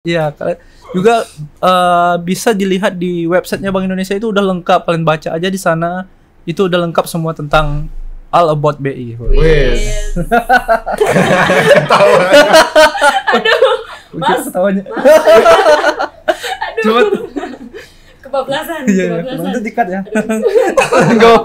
Iya, juga bisa dilihat di websitenya Bank Indonesia itu udah lengkap. Kalian baca aja di sana, itu udah lengkap semua tentang all about BI. Wes. Aduh, Mas. Ketawanya. Aduh. Cuma Kebablasan. iya, nanti dikat ya. Go.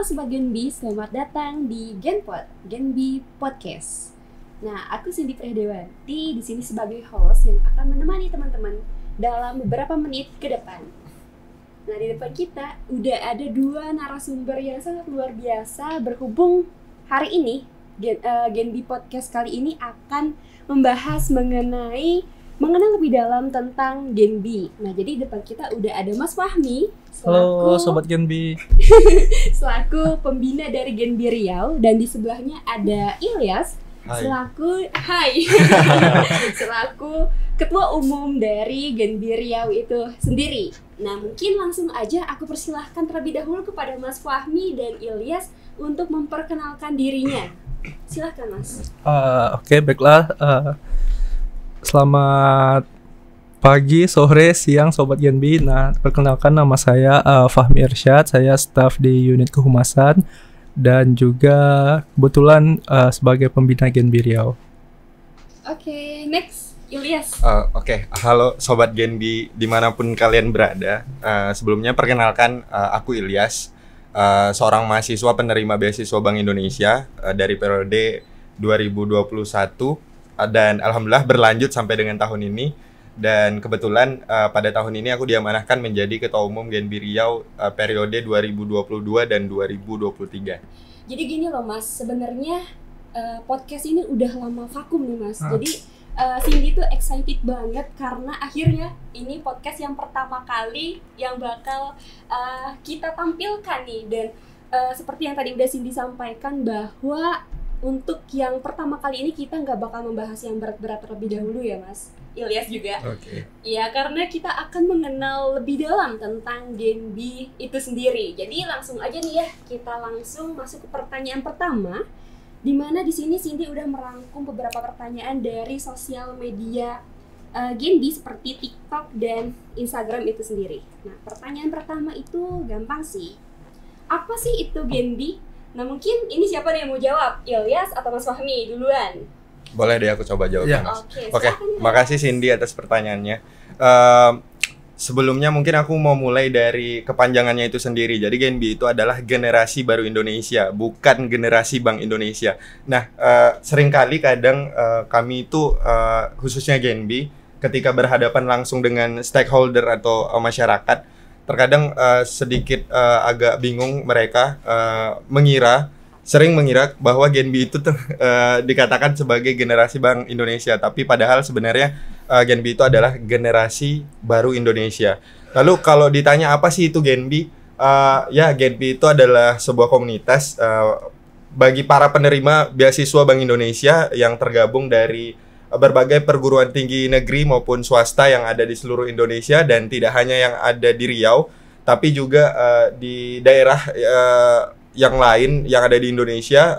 Sobat Genbi, selamat datang di Genpod, Genbi Podcast. Nah, aku Cindy Prihdewanti di sini sebagai host yang akan menemani teman-teman dalam beberapa menit ke depan. Nah, di depan kita udah ada dua narasumber yang sangat luar biasa. Berhubung hari ini Genbi Podcast kali ini akan membahas mengenal lebih dalam tentang Genbi. Nah, jadi di depan kita udah ada Mas Fahmi. Halo Sobat Genbi. Selaku pembina dari Genbi Riau, dan di sebelahnya ada Ilyas. Hai. Selaku ketua umum dari Genbi Riau itu sendiri. Nah, mungkin langsung aja aku persilahkan terlebih dahulu kepada Mas Fahmi dan Ilyas untuk memperkenalkan dirinya. Silahkan Mas. Oke, baiklah. Selamat pagi, sore, siang Sobat Genbi. Nah, perkenalkan nama saya Fahmi Irsyad. Saya staf di unit kehumasan dan juga kebetulan sebagai pembina Genbi Riau. Oke, next Ilyas. Oke. Halo Sobat Genbi dimanapun kalian berada. Sebelumnya perkenalkan aku Ilyas, seorang mahasiswa penerima beasiswa Bank Indonesia dari periode 2021 dan alhamdulillah berlanjut sampai dengan tahun ini. Dan kebetulan pada tahun ini aku diamanahkan menjadi ketua umum Genbi Riau periode 2022 dan 2023. Jadi gini loh Mas, sebenarnya podcast ini udah lama vakum nih Mas. Jadi Cindy tuh excited banget karena akhirnya ini podcast yang pertama kali yang bakal kita tampilkan nih. Dan seperti yang tadi udah Cindy sampaikan bahwa untuk yang pertama kali ini kita nggak bakal membahas yang berat-berat terlebih dahulu ya Mas. Ilyas juga. Oke. Ya, karena kita akan mengenal lebih dalam tentang Genbi itu sendiri. Jadi langsung aja nih ya, kita langsung masuk ke pertanyaan pertama. Di mana di sini Cindy udah merangkum beberapa pertanyaan dari sosial media Genbi seperti TikTok dan Instagram itu sendiri. Nah, pertanyaan pertama itu gampang sih. Apa sih itu Genbi? Nah, mungkin ini siapa nih yang mau jawab? Ilyas atau Mas Fahmi duluan? Boleh deh aku coba jawab Ya. Mas. Oke, Makasih Cindy atas pertanyaannya. Sebelumnya mungkin aku mau mulai dari kepanjangannya itu sendiri. Jadi Genbi itu adalah generasi baru Indonesia, bukan generasi Bank Indonesia. Nah, seringkali kadang kami itu khususnya Genbi ketika berhadapan langsung dengan stakeholder atau masyarakat, terkadang sedikit agak bingung mereka sering mengira bahwa Genbi itu dikatakan sebagai generasi Bank Indonesia, tapi padahal sebenarnya Genbi itu adalah generasi baru Indonesia. Lalu kalau ditanya apa sih itu Genbi? Ya, Genbi itu adalah sebuah komunitas bagi para penerima beasiswa Bank Indonesia yang tergabung dari berbagai perguruan tinggi negeri maupun swasta yang ada di seluruh Indonesia, dan tidak hanya yang ada di Riau, tapi juga di daerah yang lain yang ada di Indonesia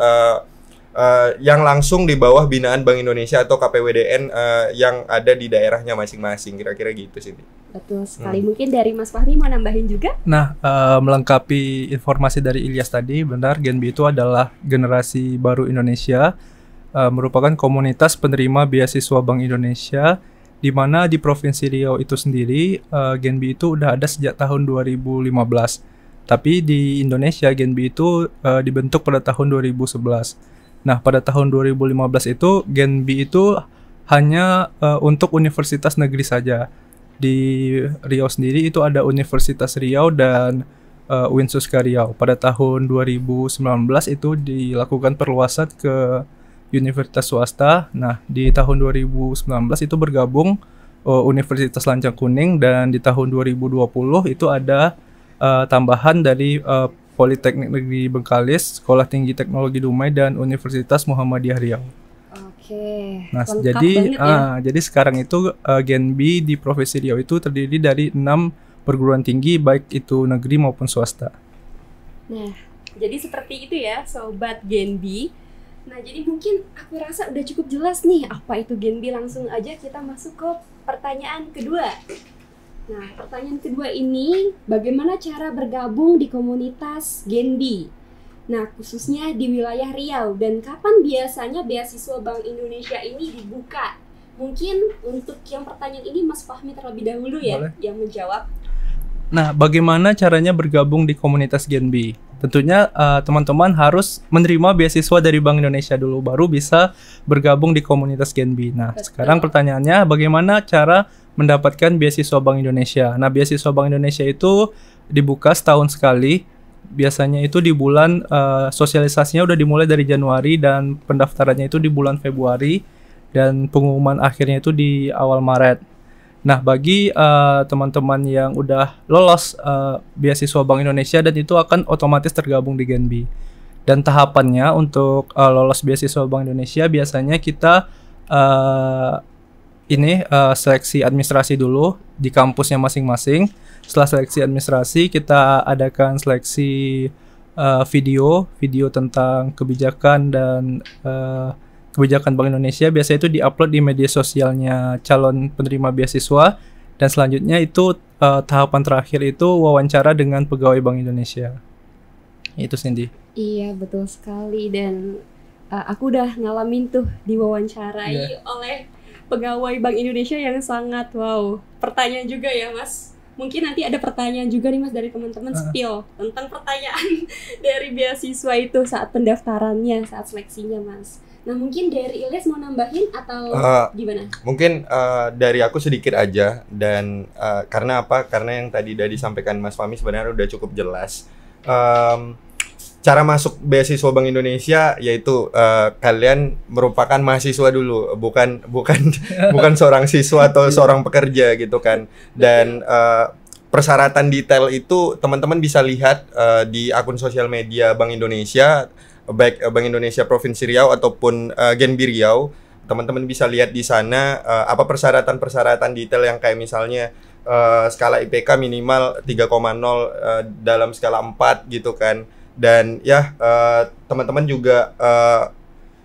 yang langsung di bawah binaan Bank Indonesia atau KPWDN yang ada di daerahnya masing-masing. Kira-kira gitu sih. Betul sekali. Mungkin dari Mas Fahmi mau nambahin juga? Nah, melengkapi informasi dari Ilyas tadi, benar Genbi itu adalah generasi baru Indonesia, merupakan komunitas penerima beasiswa Bank Indonesia, di mana di Provinsi Riau itu sendiri Genbi itu udah ada sejak tahun 2015. Tapi di Indonesia Genbi itu dibentuk pada tahun 2011. Nah, pada tahun 2015 itu Genbi itu hanya untuk universitas negeri saja. Di Riau sendiri itu ada Universitas Riau dan UIN Suska Riau. Pada tahun 2019 itu dilakukan perluasan ke universitas swasta. Nah, di tahun 2019 itu bergabung Universitas Lancang Kuning, dan di tahun 2020 itu ada tambahan dari Politeknik Negeri Bengkalis, Sekolah Tinggi Teknologi Dumai, dan Universitas Muhammadiyah Riau. Oke. Nah, lengkap jadi banget ya. jadi sekarang itu Genbi di Provinsi Riau itu terdiri dari 6 perguruan tinggi, baik itu negeri maupun swasta. Nah, jadi seperti itu ya Sobat Genbi. Nah, jadi mungkin aku rasa udah cukup jelas nih apa itu Genbi. Langsung aja kita masuk ke pertanyaan kedua. Nah, pertanyaan kedua ini, bagaimana cara bergabung di komunitas Genbi? Nah, khususnya di wilayah Riau, dan kapan biasanya beasiswa Bank Indonesia ini dibuka? Mungkin untuk yang pertanyaan ini Mas Fahmi terlebih dahulu ya. Boleh. Yang menjawab. Nah, bagaimana caranya bergabung di komunitas Genbi? Tentunya teman-teman harus menerima beasiswa dari Bank Indonesia dulu, baru bisa bergabung di komunitas Genbi. Nah, Betul. sekarang pertanyaannya, bagaimana cara mendapatkan beasiswa Bank Indonesia? Nah, beasiswa Bank Indonesia itu dibuka setahun sekali. Biasanya itu di bulan, sosialisasinya udah dimulai dari Januari, dan pendaftarannya itu di bulan Februari, dan pengumuman akhirnya itu di awal Maret. Nah, bagi teman-teman yang udah lolos beasiswa Bank Indonesia, dan itu akan otomatis tergabung di Genbi. Dan tahapannya untuk lolos beasiswa Bank Indonesia, biasanya kita seleksi administrasi dulu di kampusnya masing-masing. Setelah seleksi administrasi, kita adakan seleksi video tentang kebijakan dan kebijakan Bank Indonesia. Biasanya itu diupload di media sosialnya calon penerima beasiswa, dan selanjutnya itu tahapan terakhir itu wawancara dengan pegawai Bank Indonesia. Itu Cindy. Iya, betul sekali. Dan aku udah ngalamin tuh diwawancarai oleh pegawai Bank Indonesia yang sangat wow. Pertanyaan juga ya Mas. Mungkin nanti ada pertanyaan juga nih Mas dari teman-teman spill tentang pertanyaan dari beasiswa itu saat pendaftarannya, saat seleksinya Mas. Nah, mungkin dari Ilyas mau nambahin atau gimana? Mungkin dari aku sedikit aja, dan karena apa? Karena yang tadi udah disampaikan Mas Fahmi sebenarnya udah cukup jelas. Cara masuk beasiswa Bank Indonesia yaitu kalian merupakan mahasiswa dulu, bukan seorang siswa atau seorang pekerja gitu kan. Dan persyaratan detail itu teman-teman bisa lihat di akun sosial media Bank Indonesia, baik Bank Indonesia Provinsi Riau ataupun Genbi Riau. Teman-teman bisa lihat di sana apa persyaratan detail yang kayak misalnya skala IPK minimal 3,0 dalam skala 4 gitu kan. Dan ya teman-teman juga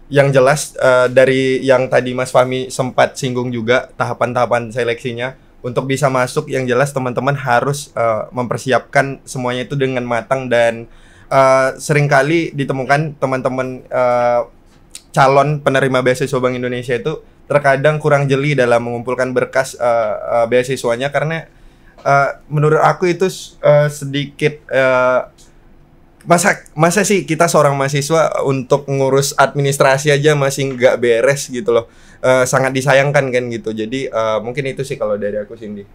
yang jelas dari yang tadi Mas Fahmi sempat singgung juga tahapan-tahapan seleksinya. Untuk bisa masuk, yang jelas teman-teman harus mempersiapkan semuanya itu dengan matang, dan seringkali ditemukan teman-teman calon penerima beasiswa Bank Indonesia itu terkadang kurang jeli dalam mengumpulkan berkas beasiswanya, karena menurut aku itu sedikit masa sih kita seorang mahasiswa untuk ngurus administrasi aja masih nggak beres gitu loh. Sangat disayangkan kan gitu. Jadi mungkin itu sih kalau dari aku, Cindy.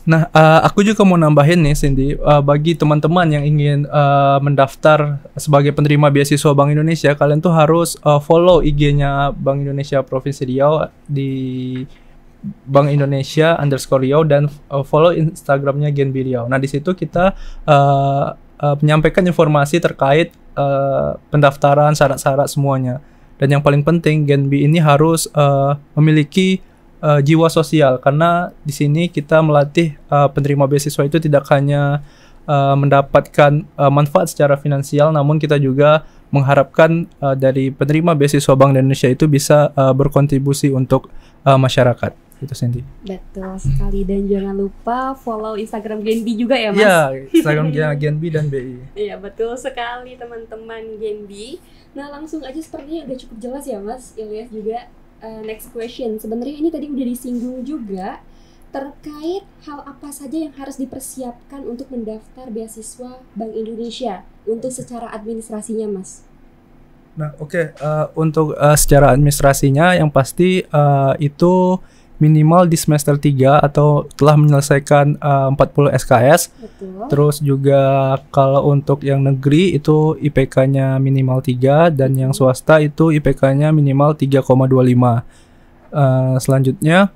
Nah, aku juga mau nambahin nih Cindy, bagi teman-teman yang ingin mendaftar sebagai penerima beasiswa Bank Indonesia, kalian tuh harus follow IG-nya Bank Indonesia Provinsi Riau di Bank Indonesia _Riau, dan follow Instagramnya Genbi Riau. Nah, di situ kita menyampaikan informasi terkait pendaftaran, syarat-syarat semuanya. Dan yang paling penting, Genbi ini harus memiliki jiwa sosial, karena di sini kita melatih penerima beasiswa itu tidak hanya mendapatkan manfaat secara finansial, namun kita juga mengharapkan dari penerima beasiswa Bank Indonesia itu bisa berkontribusi untuk masyarakat. Itu Cindy. Betul sekali, dan jangan lupa follow Instagram Genbi juga ya Mas. Iya, Instagram Genbi dan BI. Iya, betul sekali teman-teman Genbi. Nah, langsung aja sepertinya udah cukup jelas ya Mas Ilyas juga. Next question, sebenarnya ini tadi udah disinggung juga terkait hal apa saja yang harus dipersiapkan untuk mendaftar beasiswa Bank Indonesia untuk secara administrasinya Mas. Nah, oke. Untuk secara administrasinya yang pasti itu minimal di semester 3 atau telah menyelesaikan 40 SKS. Betul. Terus juga kalau untuk yang negeri itu IPK-nya minimal 3 dan yang swasta itu IPK-nya minimal 3,25. Selanjutnya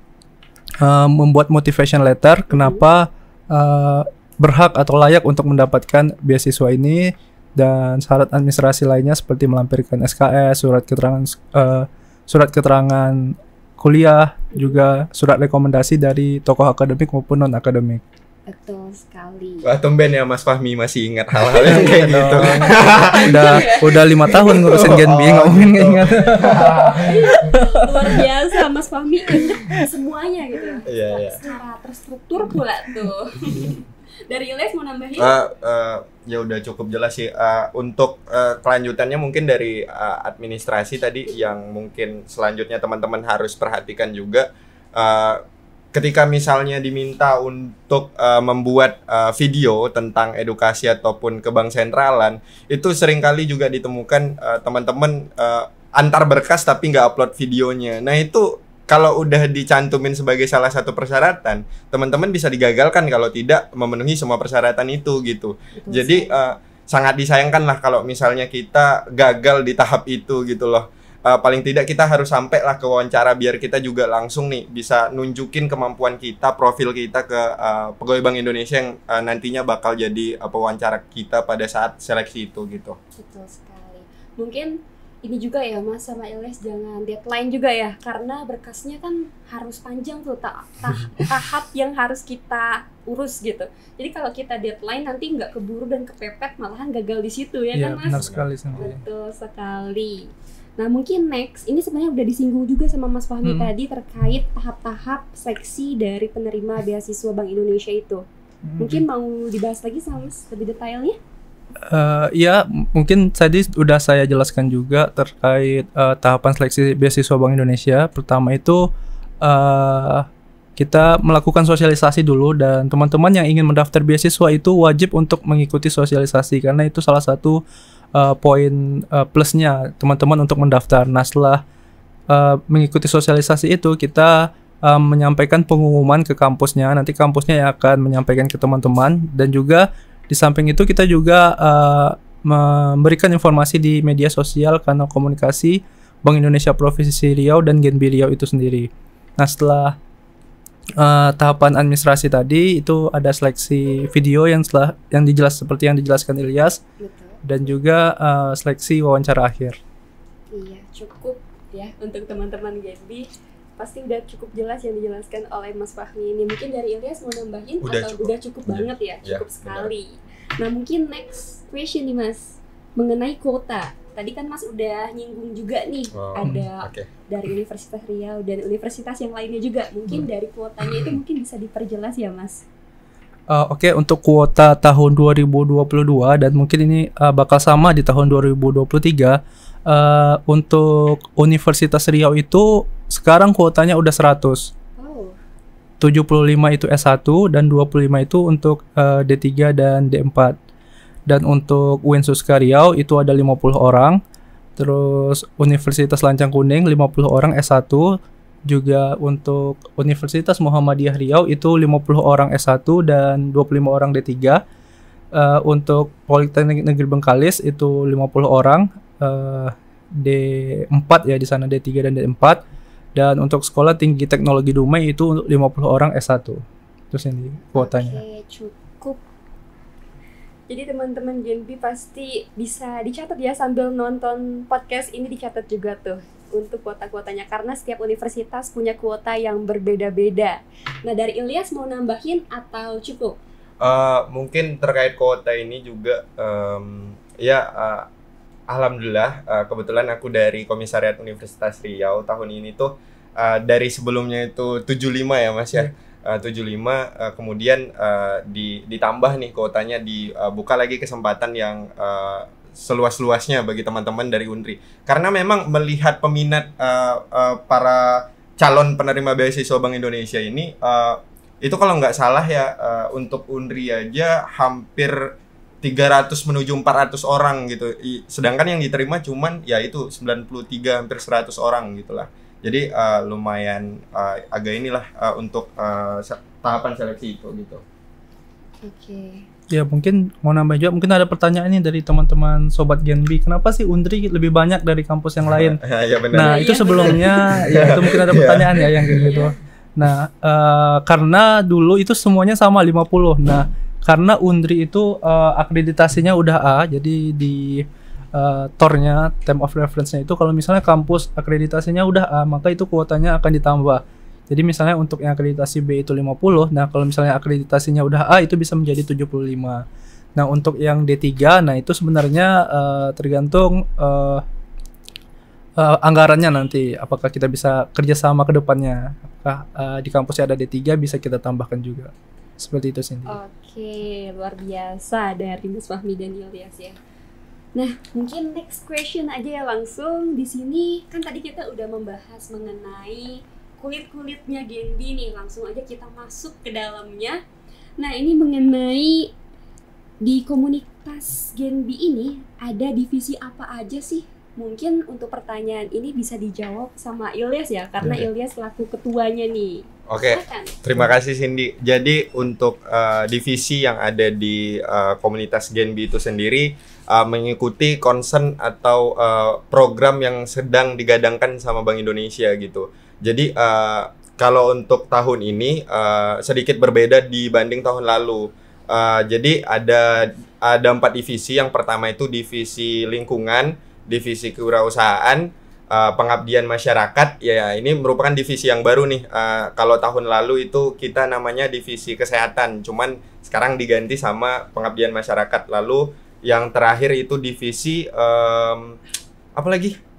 membuat motivation letter kenapa berhak atau layak untuk mendapatkan beasiswa ini, dan syarat administrasi lainnya seperti melampirkan SKS, surat keterangan kuliah, juga surat rekomendasi dari tokoh akademik maupun non akademik. Betul sekali. Wah, tumben ya Mas Fahmi masih ingat hal-hal yang kayak gitu. udah 5 tahun ngurusin Genbi, ngomongin nggak ingat. Luar biasa Mas Fahmi ingat semuanya gitu. Iya. Secara terstruktur pula tuh. Dari Ilyas mau nambahin? Ya udah cukup jelas sih. Untuk kelanjutannya mungkin dari administrasi tadi yang mungkin selanjutnya teman-teman harus perhatikan juga. Ketika misalnya diminta untuk membuat video tentang edukasi ataupun kebang sentralan, itu seringkali juga ditemukan teman-teman antar berkas tapi nggak upload videonya. Nah itu kalau udah dicantumin sebagai salah satu persyaratan, teman-teman bisa digagalkan kalau tidak memenuhi semua persyaratan itu gitu. Betul Jadi sangat disayangkan lah kalau misalnya kita gagal di tahap itu gitu loh. Paling tidak kita harus sampai lah ke wawancara biar kita juga langsung nih bisa nunjukin kemampuan kita, profil kita ke pegawai Bank Indonesia yang nantinya bakal jadi pewawancara kita pada saat seleksi itu gitu. Betul sekali. Mungkin ini juga ya Mas sama Ilyas, jangan deadline juga ya, karena berkasnya kan harus panjang tuh tahap yang harus kita urus gitu. Jadi kalau kita deadline nanti nggak keburu dan kepepet, malahan gagal di situ ya Iya, kan Mas? benar sekali Santi. Betul sekali. Nah mungkin next, ini sebenarnya udah disinggung juga sama Mas Fahmi tadi terkait tahap-tahap seleksi dari penerima beasiswa Bank Indonesia itu. Mungkin mau dibahas lagi sama Mas lebih detailnya? Ya, mungkin tadi udah saya jelaskan juga terkait tahapan seleksi beasiswa Bank Indonesia. Pertama itu kita melakukan sosialisasi dulu, dan teman-teman yang ingin mendaftar beasiswa itu wajib untuk mengikuti sosialisasi karena itu salah satu poin plusnya teman-teman untuk mendaftar. Nah, setelah mengikuti sosialisasi itu kita menyampaikan pengumuman ke kampusnya. Nanti kampusnya yang akan menyampaikan ke teman-teman, dan juga di samping itu kita juga memberikan informasi di media sosial kanal komunikasi Bank Indonesia Provinsi Riau dan Genbi Riau itu sendiri. Nah, setelah tahapan administrasi tadi itu ada seleksi video yang seperti yang dijelaskan Ilyas. Betul. Dan juga seleksi wawancara akhir. Iya, cukup ya untuk teman-teman Genbi. Pasti udah cukup jelas yang dijelaskan oleh Mas Fahmi ini. Mungkin dari Ilyas mau nambahin udah cukup banget ya? Cukup sekali. Nah, mungkin next question nih Mas, mengenai kuota. Tadi kan Mas udah nyinggung juga nih, ada dari Universitas Riau dan universitas yang lainnya juga. Mungkin dari kuotanya itu mungkin bisa diperjelas ya Mas? Oke, untuk kuota tahun 2022 dan mungkin ini bakal sama di tahun 2023. Untuk Universitas Riau itu sekarang kuotanya udah 100. 75 itu S1 dan 25 itu untuk D3 dan D4. Dan untuk Uinsuska Riau itu ada 50 orang. Terus Universitas Lancang Kuning 50 orang S1. Juga untuk Universitas Muhammadiyah Riau itu 50 orang S1 dan 25 orang D3. Untuk Politeknik Negeri Bengkalis itu 50 orang D4 ya, di sana D3 dan D4. Dan untuk Sekolah Tinggi Teknologi Dumai itu 50 orang S1. Terus ini kuotanya. Oke, cukup. Jadi teman-teman Genbi pasti bisa dicatat ya sambil nonton podcast ini, dicatat juga tuh untuk kuota-kuotanya karena setiap universitas punya kuota yang berbeda-beda. Nah, dari Ilyas mau nambahin atau cukup? Mungkin terkait kuota ini juga alhamdulillah kebetulan aku dari Komisariat Universitas Riau tahun ini tuh dari sebelumnya itu 75 ya Mas ya. 75 kemudian ditambah nih kuotanya, dibuka lagi kesempatan yang seluas-luasnya bagi teman-teman dari UNRI. Karena memang melihat peminat para calon penerima beasiswa Bank Indonesia ini itu kalau nggak salah ya untuk UNRI aja hampir 300 menuju 400 orang gitu. Sedangkan yang diterima cuman ya itu 93 hampir 100 orang gitulah. Jadi lumayan agak inilah untuk tahapan seleksi itu gitu. Oke. Ya mungkin mau nambah juga, mungkin ada pertanyaan nih dari teman-teman Sobat Genbi. Kenapa sih Undri lebih banyak dari kampus yang lain? Ya benar. Nah Iya, itu sebelumnya, ya itu mungkin ada pertanyaan ya yang kayak gitu. Nah karena dulu itu semuanya sama 50. Nah karena Undri itu akreditasinya udah A, jadi di TOR-nya, term of reference-nya itu kalau misalnya kampus akreditasinya udah A, maka itu kuotanya akan ditambah. Jadi misalnya untuk yang akreditasi B itu 50, nah kalau misalnya akreditasinya udah A itu bisa menjadi 75. Nah untuk yang D3, nah itu sebenarnya tergantung anggarannya nanti, apakah kita bisa kerjasama ke depannya, apakah di kampusnya ada D3 bisa kita tambahkan juga. Seperti itu Cindy. Oke, luar biasa dari Mas Fahmi dan Ilyas ya. Nah, mungkin next question aja ya langsung. Di sini kan tadi kita udah membahas mengenai kulit-kulitnya Genbi nih, langsung aja kita masuk ke dalamnya. Nah, ini mengenai di komunitas Genbi ini ada divisi apa aja sih? Mungkin untuk pertanyaan ini bisa dijawab sama Ilyas ya, karena Ilyas selaku ketuanya nih. Oke, Silakan. terima kasih Cindy. Jadi untuk divisi yang ada di komunitas Genbi itu sendiri mengikuti concern atau program yang sedang digadangkan sama Bank Indonesia gitu. Jadi kalau untuk tahun ini sedikit berbeda dibanding tahun lalu. Jadi ada 4 divisi. Yang pertama itu divisi lingkungan, divisi kewirausahaan, pengabdian masyarakat. Ya ini merupakan divisi yang baru nih. Kalau tahun lalu itu kita namanya divisi kesehatan, cuman sekarang diganti sama pengabdian masyarakat. Lalu yang terakhir itu divisi apa lagi?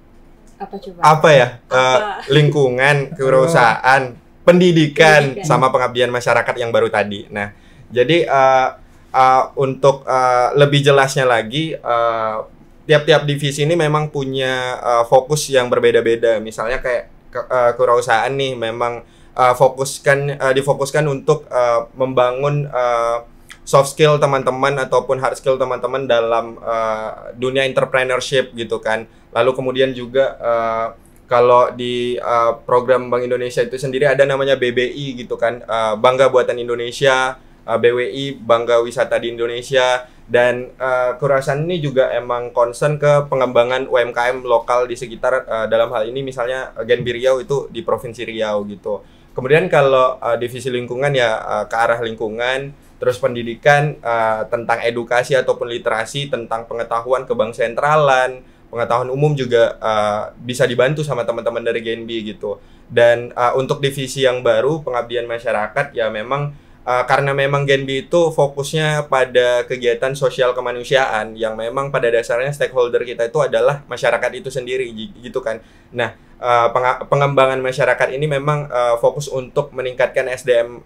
Apa coba? Apa ya? Apa? Lingkungan, kewirausahaan, pendidikan, sama pengabdian masyarakat yang baru tadi. Nah, jadi untuk lebih jelasnya lagi, tiap-tiap divisi ini memang punya fokus yang berbeda-beda. Misalnya kayak kewirausahaan nih memang difokuskan untuk membangun soft skill teman-teman ataupun hard skill teman-teman dalam dunia entrepreneurship gitu kan. Lalu kemudian juga kalau di program Bank Indonesia itu sendiri ada namanya BBI gitu kan, Bangga Buatan Indonesia, BWI, Bangga Wisata di Indonesia. Dan kewirausahaan ini juga emang concern ke pengembangan UMKM lokal di sekitar, dalam hal ini misalnya Genbi Riau itu di Provinsi Riau gitu. Kemudian kalau divisi lingkungan ya ke arah lingkungan. Terus pendidikan tentang edukasi ataupun literasi tentang pengetahuan ke bank sentralan, pengetahuan umum juga bisa dibantu sama teman-teman dari Genbi gitu. Dan untuk divisi yang baru pengabdian masyarakat ya memang karena memang Genbi itu fokusnya pada kegiatan sosial kemanusiaan yang memang pada dasarnya stakeholder kita itu adalah masyarakat itu sendiri gitu kan. Nah, pengembangan masyarakat ini memang fokus untuk meningkatkan SDM,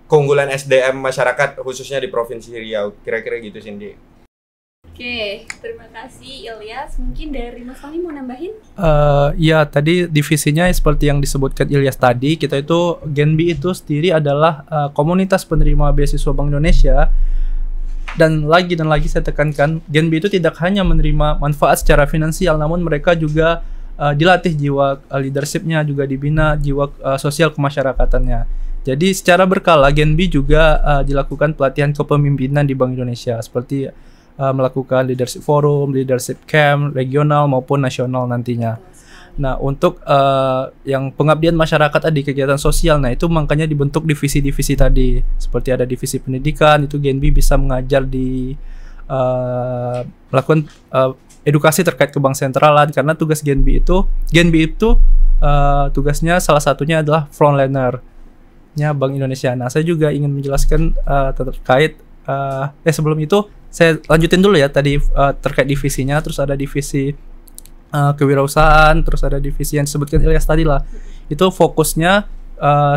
keunggulan SDM masyarakat khususnya di Provinsi Riau. Kira-kira gitu Cindy. Oke, terima kasih Ilyas. Mungkin dari Mas Fahmi mau nambahin? Ya tadi divisinya seperti yang disebutkan Ilyas tadi, kita itu Genbi itu sendiri adalah komunitas penerima beasiswa Bank Indonesia. Dan lagi saya tekankan, Genbi itu tidak hanya menerima manfaat secara finansial, namun mereka juga dilatih jiwa leadershipnya, juga dibina jiwa sosial kemasyarakatannya. Jadi secara berkala Genbi juga dilakukan pelatihan kepemimpinan di Bank Indonesia, seperti melakukan leadership forum, leadership camp, regional maupun nasional nantinya. Nah untuk yang pengabdian masyarakat tadi, kegiatan sosial, nah itu makanya dibentuk divisi-divisi tadi. Seperti ada divisi pendidikan, itu Genbi bisa mengajar di melakukan edukasi terkait ke bank sentralan, karena tugas Genbi itu tugasnya salah satunya adalah frontliner-nya Bank Indonesia. Nah saya juga ingin menjelaskan terkait sebelum itu saya lanjutin dulu ya tadi terkait divisinya. Terus ada divisi kewirausahaan, terus ada divisi yang disebutkan Ilyas tadi lah. Itu fokusnya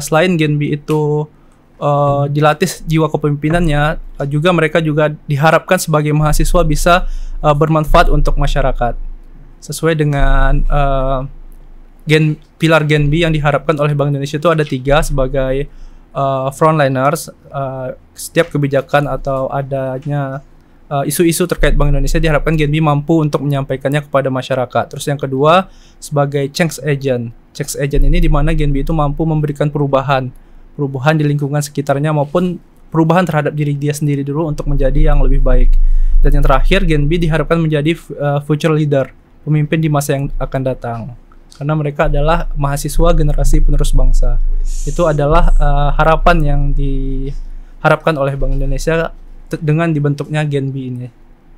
selain Genbi itu dilatih jiwa kepemimpinannya, juga mereka juga diharapkan sebagai mahasiswa bisa bermanfaat untuk masyarakat sesuai dengan pilar Genbi yang diharapkan oleh Bank Indonesia. Itu ada 3 sebagai frontliners. Setiap kebijakan atau adanya isu-isu terkait Bank Indonesia, diharapkan Genbi mampu untuk menyampaikannya kepada masyarakat. Terus yang kedua, sebagai change agent. Change agent ini di mana Genbi itu mampu memberikan perubahan di lingkungan sekitarnya maupun perubahan terhadap diri dia sendiri dulu untuk menjadi yang lebih baik. Dan yang terakhir, Genbi diharapkan menjadi future leader, pemimpin di masa yang akan datang. Karena mereka adalah mahasiswa generasi penerus bangsa. Itu adalah harapan yang diharapkan oleh Bank Indonesia dengan dibentuknya Genbi ini.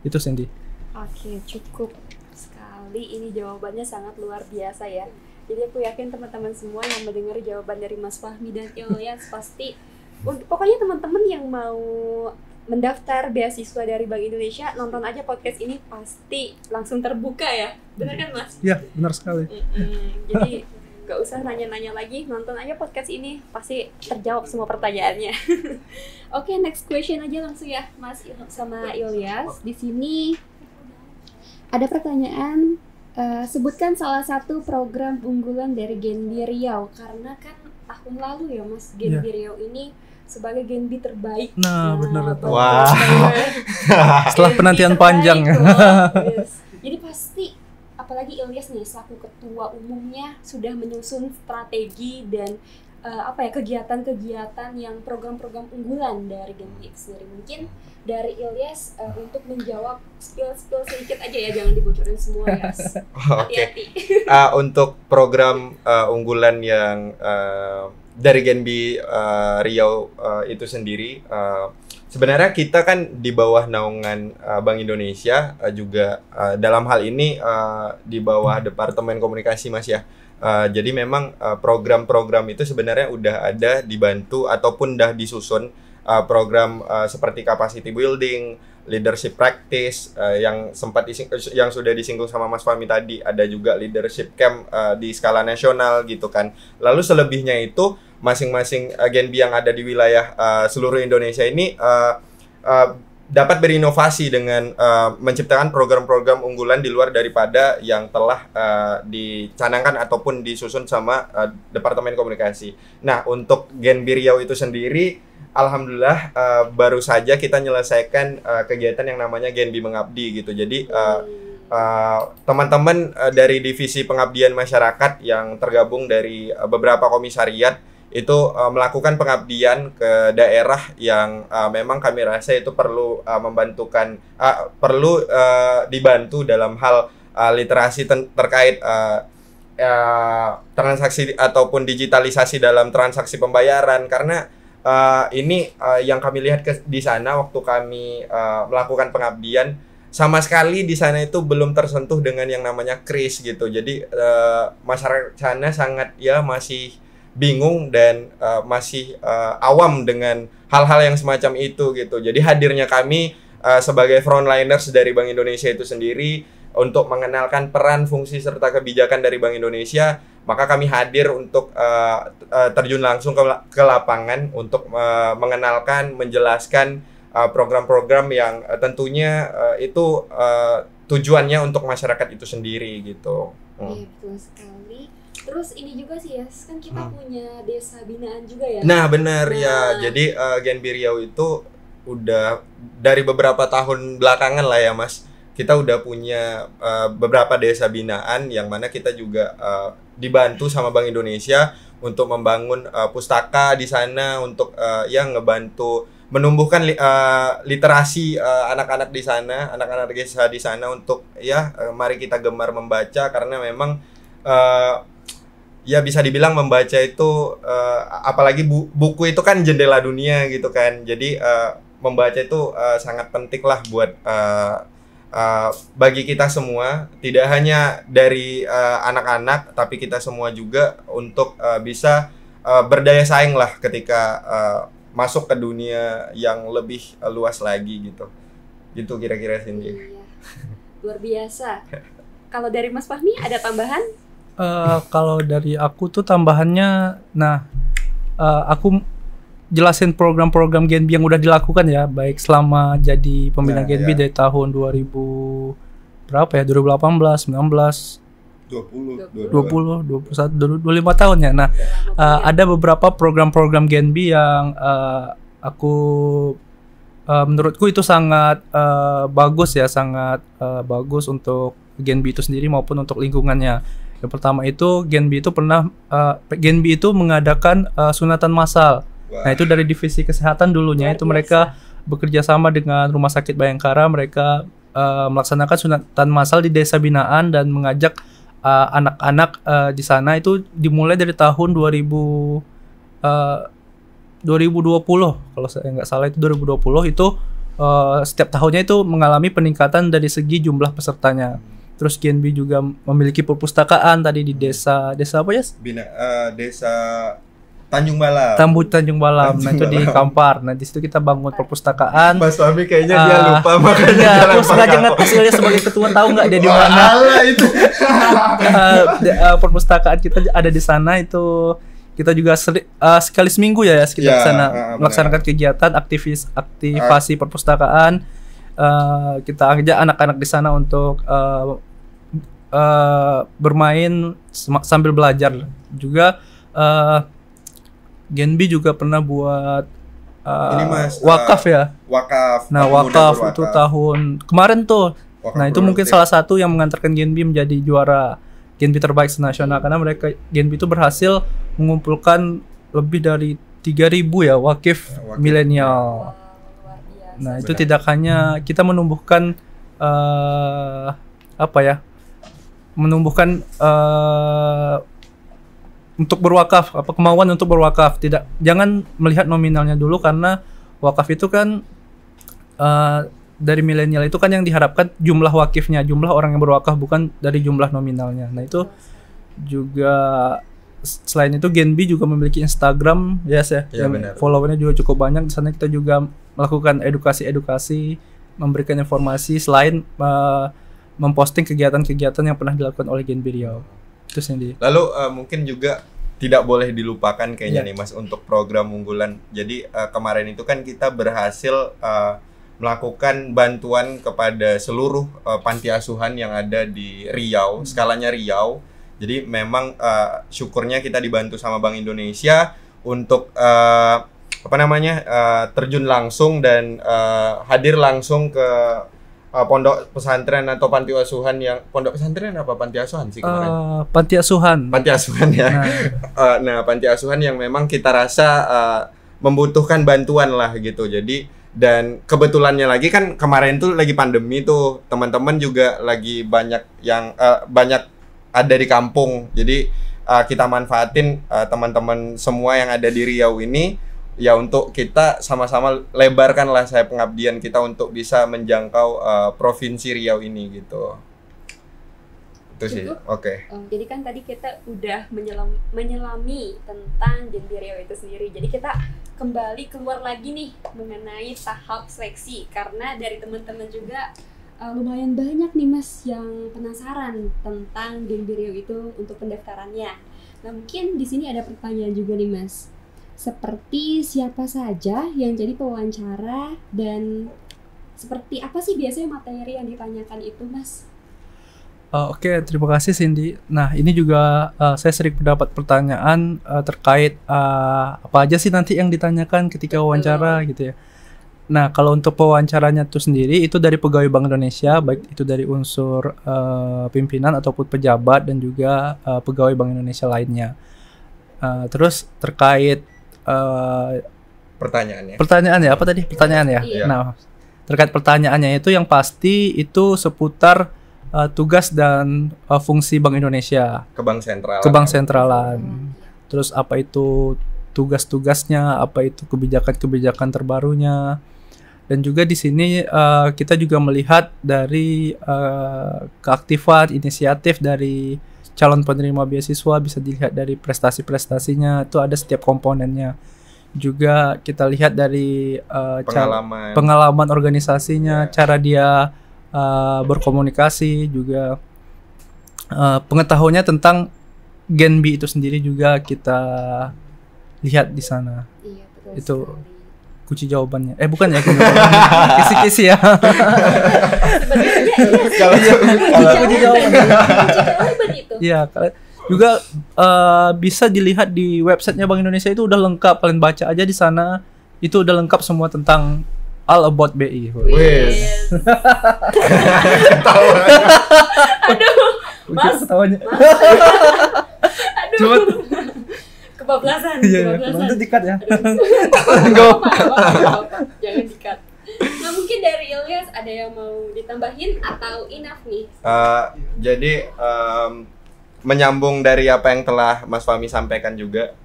Itu Cindy. Oke, cukup sekali. Ini jawabannya sangat luar biasa ya. Jadi aku yakin teman-teman semua yang mendengar jawaban dari Mas Fahmi dan Ilyas pasti, pokoknya teman-teman yang mau mendaftar beasiswa dari Bank Indonesia, nonton aja podcast ini pasti langsung terbuka ya. Benar kan Mas? Ya, benar sekali. Jadi gak usah nanya-nanya lagi, nonton aja podcast ini pasti terjawab semua pertanyaannya. Oke, next question aja langsung ya Mas sama Ilyas. Di sini ada pertanyaan, sebutkan salah satu program unggulan dari Genbi Riau, karena kan tahun lalu ya Mas, Genbi Riau ini sebagai Genbi terbaik. Nah, benar itu. Wah. Setelah penantian panjang. Yes. Jadi pasti apalagi Ilyas nih selaku ketua umumnya sudah menyusun strategi dan kegiatan-kegiatan yang program-program unggulan dari Genbi sendiri. Mungkin dari Ilyas untuk menjawab spill sedikit aja ya, jangan dibocorin semua ya. Hati-hati. Untuk program unggulan yang dari Genbi Riau itu sendiri, sebenarnya kita kan di bawah naungan Bank Indonesia, juga dalam hal ini di bawah Departemen Komunikasi Mas ya. Jadi memang program-program itu sebenarnya udah ada, dibantu ataupun udah disusun program seperti capacity building, leadership practice yang yang sudah disinggung sama Mas Fahmi tadi, ada juga leadership camp di skala nasional gitu kan. Lalu selebihnya itu masing-masing Genbi yang ada di wilayah seluruh Indonesia ini dapat berinovasi dengan menciptakan program-program unggulan di luar daripada yang telah dicanangkan ataupun disusun sama Departemen Komunikasi. Nah, untuk Genbi Riau itu sendiri, alhamdulillah baru saja kita menyelesaikan kegiatan yang namanya Genbi Mengabdi gitu. Jadi teman-teman dari divisi pengabdian masyarakat yang tergabung dari beberapa komisariat itu melakukan pengabdian ke daerah yang memang kami rasa itu perlu dibantu dalam hal literasi terkait transaksi ataupun digitalisasi dalam transaksi pembayaran, karena ini yang kami lihat di sana waktu kami melakukan pengabdian, sama sekali di sana itu belum tersentuh dengan yang namanya KRIS gitu. Jadi masyarakat sana sangat masih bingung dan masih awam dengan hal-hal yang semacam itu gitu. Jadi hadirnya kami sebagai frontliners dari Bank Indonesia itu sendiri untuk mengenalkan peran, fungsi serta kebijakan dari Bank Indonesia, maka kami hadir untuk terjun langsung ke lapangan untuk mengenalkan, menjelaskan program-program yang tentunya itu tujuannya untuk masyarakat itu sendiri gitu. Iya, betul sekali. Terus ini juga sih ya, kan kita punya desa binaan juga ya. Nah benar ya, jadi Genbi Riau itu udah dari beberapa tahun belakangan lah ya Mas, kita udah punya beberapa desa binaan yang mana kita juga dibantu sama Bank Indonesia untuk membangun pustaka di sana, untuk ngebantu menumbuhkan literasi anak-anak di sana, anak-anak desa di sana, untuk mari kita gemar membaca, karena memang bisa dibilang membaca itu apalagi buku itu kan jendela dunia gitu kan. Jadi membaca itu sangat penting lah buat bagi kita semua, tidak hanya dari anak-anak tapi kita semua juga, untuk bisa berdaya saing lah ketika masuk ke dunia yang lebih luas lagi gitu. Gitu kira-kira Cindy. Iya. Luar biasa. Kalau dari Mas Fahmi ada tambahan? Kalau dari aku tuh tambahannya, aku jelasin program-program Genbi yang udah dilakukan ya, baik selama jadi pembina Genbi dari tahun 2018, 19, 20, 21, 25 tahun ya. Nah, ada beberapa program-program Genbi yang aku menurutku itu sangat bagus ya, sangat bagus untuk Genbi itu sendiri maupun untuk lingkungannya. Yang pertama itu Genbi itu mengadakan sunatan massal. Nah, itu dari divisi kesehatan dulunya itu mereka bekerja sama dengan Rumah Sakit Bayangkara, mereka melaksanakan sunatan massal di desa binaan dan mengajak anak-anak di sana. Itu dimulai dari tahun 2020 kalau saya nggak salah, itu 2020 itu setiap tahunnya itu mengalami peningkatan dari segi jumlah pesertanya. Terus Genbi juga memiliki perpustakaan tadi di desa apa ya? Desa Tanjung Balam. Tanjung Balam. Nah, itu di Kampar. Nah, di situ kita bangun perpustakaan. Mas Fahmi kayaknya dia lupa makanya. Aku sengaja ngetes dia sebagai ketua, tahu nggak dia di mana? Itu. Perpustakaan kita ada di sana itu. Kita juga sekali seminggu ya kita ke sana melaksanakan kegiatan aktivasi perpustakaan. Kita ajak anak-anak di sana untuk bermain sambil belajar. Juga Genbi juga pernah buat ini Mas, wakaf ya. Wakaf. Nah, wakaf itu tahun kemarin tuh. Nah, itu mungkin salah satu yang mengantarkan Genbi menjadi juara Genbi terbaik senasional, karena Genbi itu berhasil mengumpulkan lebih dari 3.000 ya wakif milenial. Nah, itu tidak hanya kita menumbuhkan untuk berwakaf, kemauan untuk berwakaf. Jangan melihat nominalnya dulu, karena wakaf itu kan dari milenial itu kan yang diharapkan jumlah wakifnya, jumlah orang yang berwakaf, bukan dari jumlah nominalnya. Nah, itu juga selain itu Genbi juga memiliki Instagram ya, followernya juga cukup banyak. Di sana kita juga melakukan edukasi, memberikan informasi selain memposting kegiatan-kegiatan yang pernah dilakukan oleh Genbi Riau. Itu sendiri. Lalu mungkin juga tidak boleh dilupakan kayaknya nih Mas untuk program unggulan. Jadi kemarin itu kan kita berhasil melakukan bantuan kepada seluruh panti asuhan yang ada di Riau, skalanya Riau. Jadi memang syukurnya kita dibantu sama Bank Indonesia untuk terjun langsung dan hadir langsung ke pondok pesantren atau panti asuhan yang pondok pesantren apa panti asuhan sih kemarin? Panti asuhan ya. Nah, panti asuhan yang memang kita rasa membutuhkan bantuan lah gitu. Jadi dan kebetulannya lagi kan kemarin tuh lagi pandemi tuh, teman-teman juga lagi banyak yang banyak ada di kampung. Jadi kita manfaatin teman-teman semua yang ada di Riau ini ya untuk kita sama-sama lebarkan lah sayap pengabdian kita untuk bisa menjangkau provinsi Riau ini gitu. Itu sih. Oke. Jadi kan tadi kita udah menyelami tentang Genbi Riau itu sendiri. Jadi kita kembali keluar lagi nih mengenai tahap seleksi, karena dari teman-teman juga lumayan banyak nih Mas yang penasaran tentang Genbi Riau itu untuk pendaftarannya. Nah, mungkin di sini ada pertanyaan juga nih Mas. Seperti siapa saja yang jadi pewawancara dan seperti apa sih biasanya materi yang ditanyakan itu Mas? Oke, terima kasih Cindy. Nah, ini juga saya sering mendapat pertanyaan terkait apa aja sih nanti yang ditanyakan ketika wawancara gitu ya. Nah, kalau untuk pewawancaranya itu sendiri itu dari pegawai Bank Indonesia, baik itu dari unsur pimpinan ataupun pejabat dan juga pegawai Bank Indonesia lainnya. Terus terkait pertanyaannya apa tadi? Pertanyaan ya. Iya. Nah, terkait pertanyaannya itu yang pasti itu seputar tugas dan fungsi Bank Indonesia ke Bank Sentral. Ke Bank Sentralan. Terus apa itu tugas-tugasnya, apa itu kebijakan-kebijakan terbarunya. Dan juga di sini kita juga melihat dari keaktifan inisiatif dari calon penerima beasiswa, bisa dilihat dari prestasi-prestasinya, itu ada setiap komponennya. Juga kita lihat dari pengalaman organisasinya, cara dia berkomunikasi, juga pengetahuannya tentang Genbi itu sendiri juga kita lihat di sana. Iya, betul itu sekali. Kunci jawabannya. Bukan ya, kisi-kisi ya. Sebenarnya kunci jawaban itu. Iya, juga bisa dilihat di websitenya Bank Indonesia, itu udah lengkap. Kalian baca aja di sana, itu udah lengkap semua tentang all about BI. Wes. Aduh, Mas. Ketawanya. Aduh. Cuma Kebablasan, iya, kebablasan. nanti dikat ya. Enggak apa-apa. Jangan dikat. Nah, mungkin dari Ilyas ada yang mau ditambahin atau enough nih? Jadi menyambung dari apa yang telah Mas Fahmi sampaikan juga,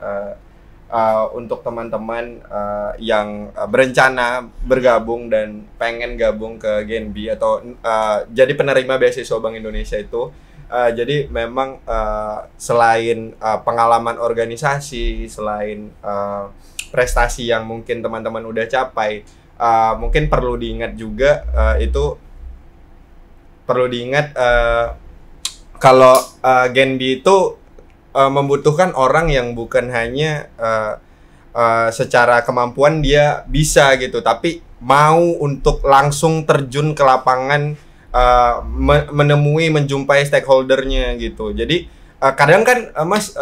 untuk teman-teman yang berencana bergabung dan pengen gabung ke Genbi atau jadi penerima beasiswa Bank Indonesia itu, jadi memang selain pengalaman organisasi, selain prestasi yang mungkin teman-teman udah capai, mungkin perlu diingat juga, itu perlu diingat kalau Genbi itu membutuhkan orang yang bukan hanya secara kemampuan dia bisa gitu, tapi mau untuk langsung terjun ke lapangan, menjumpai stakeholdernya gitu. Jadi kadang kan Mas,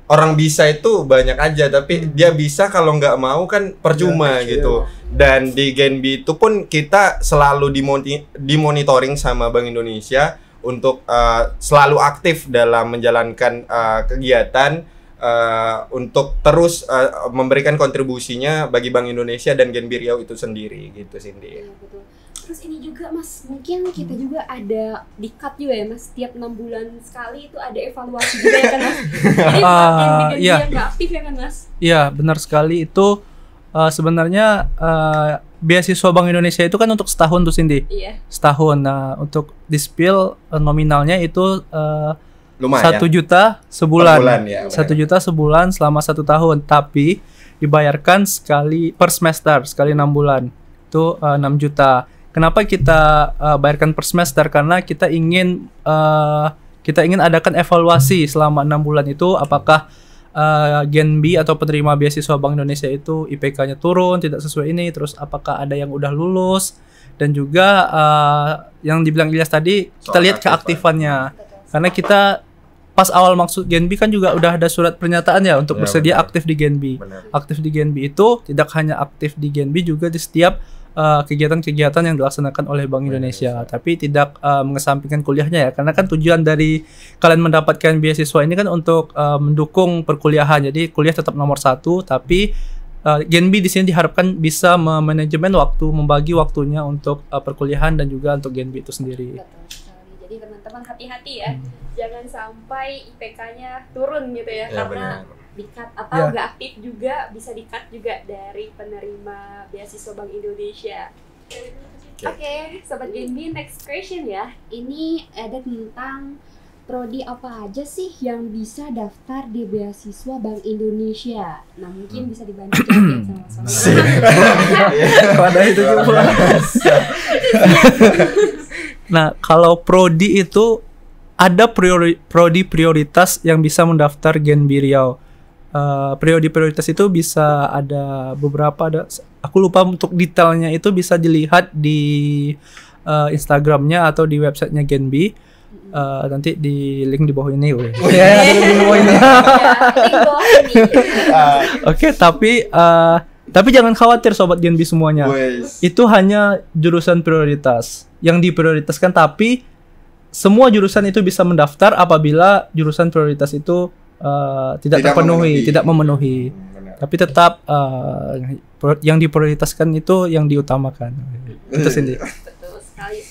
orang bisa itu banyak aja, tapi dia bisa kalau nggak mau kan percuma gitu. Dan di Genbi itu pun kita selalu dimonitoring sama Bank Indonesia untuk selalu aktif dalam menjalankan kegiatan, untuk terus memberikan kontribusinya bagi Bank Indonesia dan Genbi Riau itu sendiri gitu, Cindy. Iya, betul. Terus ini juga Mas, mungkin kita juga ada di cut juga ya Mas, tiap 6 bulan sekali itu ada evaluasi juga ya kan Mas? Jadi buat iya. yang nggak aktif ya kan Mas? Iya, benar sekali itu. Sebenarnya beasiswa Bank Indonesia itu kan untuk setahun tuh Cindy. Iya. Setahun. Nah, untuk di-spill nominalnya itu Lumayan. 1 juta sebulan. Per bulan, ya, 1 juta sebulan selama 1 tahun, tapi dibayarkan sekali per semester, sekali 6 bulan. Itu 6 juta. Kenapa kita bayarkan per semester? Karena kita ingin adakan evaluasi selama 6 bulan itu, apakah Genbi atau penerima beasiswa Bank Indonesia itu IPK-nya turun, tidak sesuai ini, terus apakah ada yang udah lulus, dan juga yang dibilang Ilyas tadi, kita Soal lihat keaktifannya. Karena kita pas awal masuk Genbi kan juga udah ada surat pernyataan ya untuk Ya, bersedia benar. aktif di Genbi. Benar. Aktif di Genbi itu tidak hanya aktif di Genbi, juga di setiap kegiatan-kegiatan yang dilaksanakan oleh Bank Indonesia, tapi tidak mengesampingkan kuliahnya ya, karena kan tujuan dari kalian mendapatkan beasiswa ini kan untuk mendukung perkuliahan, jadi kuliah tetap nomor 1, tapi Genbi di sini diharapkan bisa memanajemen waktu, membagi waktunya untuk perkuliahan dan juga untuk Genbi itu sendiri. Betul sekali. Jadi teman-teman hati-hati ya, jangan sampai IPK-nya turun gitu ya, Ya, karena benar. di-cut atau Ya. nggak aktif juga, bisa di-cut juga dari penerima beasiswa Bank Indonesia. Oke, Sobat Genbi, next question ya. Ini ada tentang prodi apa aja sih yang bisa daftar di beasiswa Bank Indonesia. Nah, mungkin bisa dibantu jawab ya sama Mas Fahmi. Pada itu juga. Nah, kalau prodi itu ada prodi prioritas yang bisa mendaftar Genbi Riau. Prodi prioritas itu bisa ada beberapa, aku lupa untuk detailnya, itu bisa dilihat di Instagramnya atau di websitenya Genbi. Nanti di link di bawah ini. Ya, ada link di bawah ini. Oke, tapi jangan khawatir Sobat Genbi semuanya. Wes. Itu hanya jurusan prioritas yang diprioritaskan, tapi semua jurusan itu bisa mendaftar apabila jurusan prioritas itu tidak memenuhi. Benar. Tapi tetap yang diprioritaskan itu yang diutamakan. Itu sendiri. Betul sekali.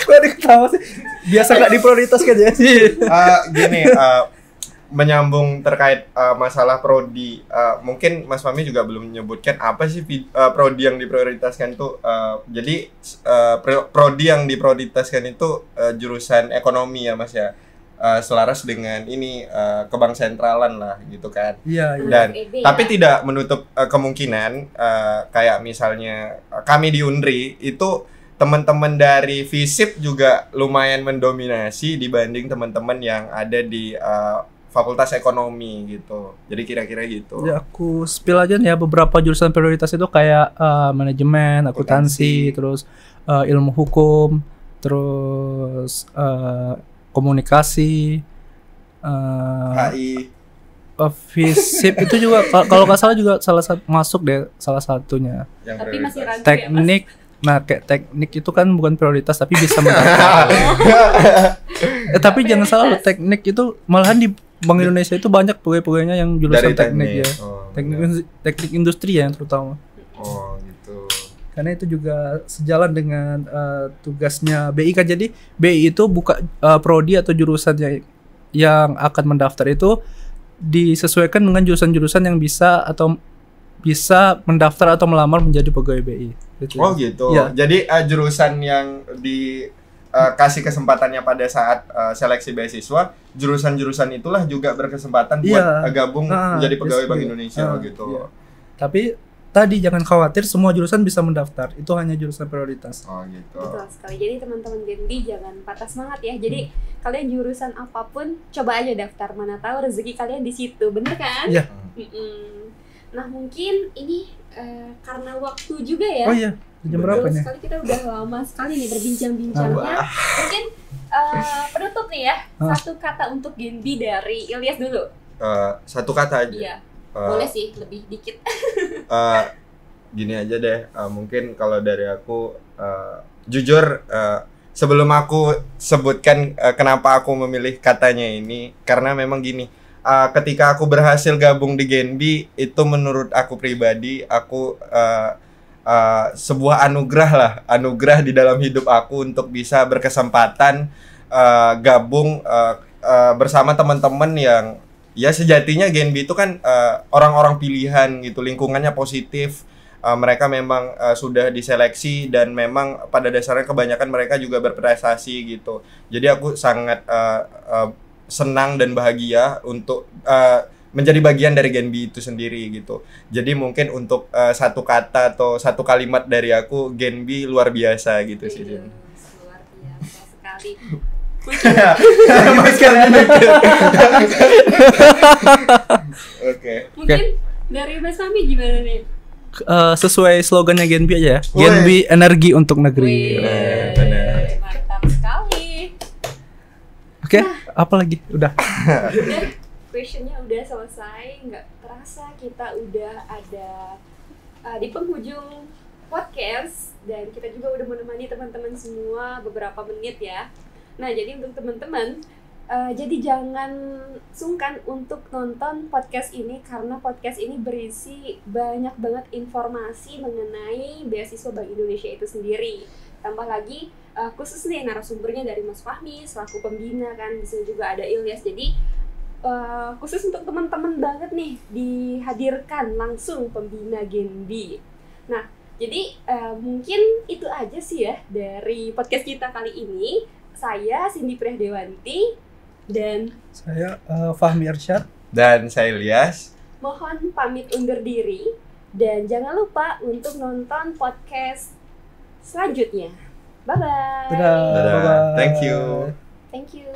Dari Kok ketawa sih? Biasa nggak diprioritaskan ya sih. Gini, menyambung terkait masalah prodi, mungkin Mas Fahmi juga belum menyebutkan apa sih prodi yang diprioritaskan itu. Jadi prodi yang diprioritaskan itu jurusan ekonomi ya Mas ya, selaras dengan ini kebank sentralan lah gitu kan. Iya, iya. Dan FEB tapi ya. tidak menutup kemungkinan kayak misalnya kami di Unri itu teman-teman dari FISIP juga lumayan mendominasi dibanding teman-teman yang ada di Fakultas Ekonomi gitu. Jadi kira-kira gitu. Ya, aku spill aja nih ya, beberapa jurusan prioritas itu kayak manajemen, akuntansi, terus ilmu hukum, terus komunikasi, HI. FISIP itu juga kalau nggak salah juga masuk deh salah satunya. Yang Tapi masih prioritas. ragu ya, Mas. Teknik, nah kayak teknik itu kan bukan prioritas tapi bisa mendaftar. Tapi jangan salah loh, teknik itu malahan di Bank Indonesia itu banyak pegawai-pegawainya yang jurusan Dari teknik ya. Oh, Teknik industri ya yang terutama. oh gitu. Karena itu juga sejalan dengan tugasnya BI kan. Jadi BI itu buka prodi atau jurusan yang akan mendaftar itu disesuaikan dengan jurusan-jurusan yang bisa bisa mendaftar atau melamar menjadi pegawai BI. Gitu. Oh gitu. Ya. Jadi jurusan yang dikasih kesempatannya pada saat seleksi beasiswa, jurusan-jurusan itulah juga berkesempatan buat Iya. gabung menjadi pegawai yes, Bank iya. Indonesia gitu. Iya. Tapi tadi jangan khawatir, semua jurusan bisa mendaftar. Itu hanya jurusan prioritas. Oh gitu. Betul sekali. Jadi teman-teman Genbi jangan patah semangat ya. Jadi kalian jurusan apapun coba aja daftar, mana tahu rezeki kalian di situ, bener kan? Iya. Mm-mm. Nah mungkin ini karena waktu juga ya. Oh iya, jam berapa Betul nih? sekali, kita udah lama sekali nih berbincang-bincangnya. Mungkin penutup nih ya, satu kata untuk Genbi dari Ilyas dulu. Satu kata aja. Iya, Eh, boleh sih lebih dikit. Gini aja deh, mungkin kalau dari aku jujur sebelum aku sebutkan kenapa aku memilih katanya ini, karena memang gini, ketika aku berhasil gabung di Genbi itu menurut aku pribadi aku sebuah anugerah di dalam hidup aku untuk bisa berkesempatan gabung bersama teman-teman yang ya sejatinya Genbi itu kan orang-orang pilihan gitu, lingkungannya positif. Mereka memang sudah diseleksi dan memang pada dasarnya kebanyakan mereka juga berprestasi gitu. Jadi aku sangat senang dan bahagia untuk menjadi bagian dari Genbi itu sendiri gitu. Jadi mungkin untuk satu kata atau satu kalimat dari aku, Genbi luar biasa gitu sih. Luar biasa sekali. Oke. Mungkin dari Mas Fahmi gimana nih? Sesuai slogannya Genbi aja ya. Woi. Genbi energi untuk negeri. Benar, benar. Mantap sekali. Oke, apa lagi? Udah. Udah, questionnya udah selesai. Nggak terasa kita udah ada di penghujung podcast, dan kita juga udah menemani teman-teman semua beberapa menit ya. Nah, jadi untuk teman-teman, jadi jangan sungkan untuk nonton podcast ini, karena podcast ini berisi banyak banget informasi mengenai beasiswa Bank Indonesia itu sendiri. Tambah lagi khusus nih narasumbernya dari Mas Fahmi selaku pembina kan, di sini juga ada Ilyas. Jadi khusus untuk teman-teman banget nih, dihadirkan langsung pembina Genbi. Nah, jadi mungkin itu aja sih ya dari podcast kita kali ini. Saya Cindy Priahdewanti dan Saya Fahmi Arsyad. Dan saya Ilyas. mohon pamit undur diri, dan jangan lupa untuk nonton podcast selanjutnya. Bye bye. Dadah. Dadah. Bye-bye. Thank you. Thank you.